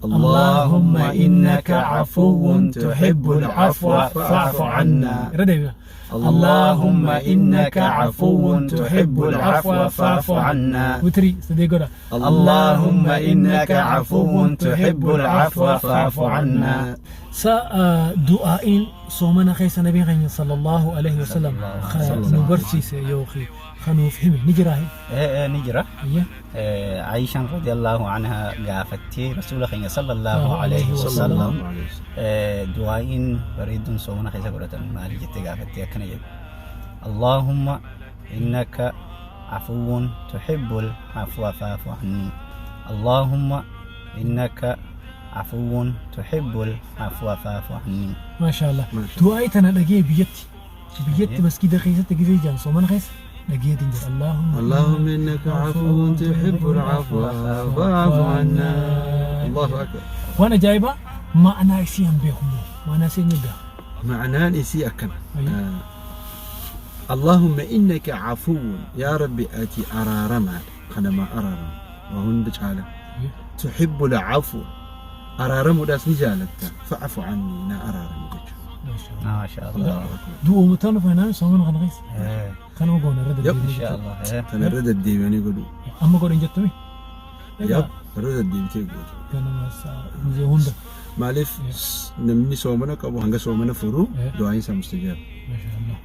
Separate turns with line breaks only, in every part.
اللهم إنك عفو تحب العفو فاعف عنا. اللهم إنك عفو تحب العفو فاعف عنا. اللهم إنك عفو تحب العفو فاعف عنا.
دعائين صومنا خيس نبي صلى الله عليه وسلم نبرسي سيوخي خنو فهم نجراه
نجرة عائشة رضي الله عنها قافتي رسول الله صلى الله عليه وسلم دعائين بريد صومنا خيس قرة ما جت قافتي كنجد اللهم إنك عفو تحب العفو فاعف عني. اللهم إنك عفو تحب العفو فاعف عني.
ما شاء الله. دعائتنا لقيه بيت مسجد خيسة تجري جان صومنا خيس لقيه تنجر
اللهم إنك عفو تحب العفو فاعف عنا. الله أكبر.
وانا جايبه ما أنا إسيان بيهم ما أنا سين يبه
معناه إسي أكن اللهم إنك عفو يا ربي أتي أرارما أنا ما أرارم وهن بجعله تحب العفو أرارم وداس نجالته فاعف عني نا أرارم
ما شاء الله.
دو متان فينا سومن غنغيس كانوا قونا رد
يب إن شاء الله أنا رد الدين يعني يقولوا
أما قولين جتمي
يب رد الدين تيجي
كانوا مسا مزيهوندا
مالف نمني سومنا كابو هنگا سومنا فرو دعائي سمستجاب
ما شاء الله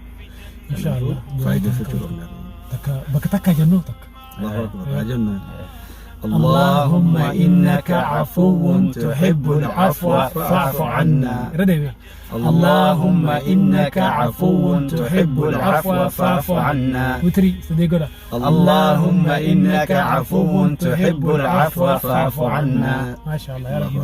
إن شاء الله
فايدة فتورنا
تك بكتك جنو تك
الله أكبر أجمع.
اللهم إنك عفو تحب العفو فاعف عنا. اللهم إنك عفو تحب العفو فاعف عنا. اللهم إنك عفو تحب العفو فاعف عنا.
ما شاء الله يا رب.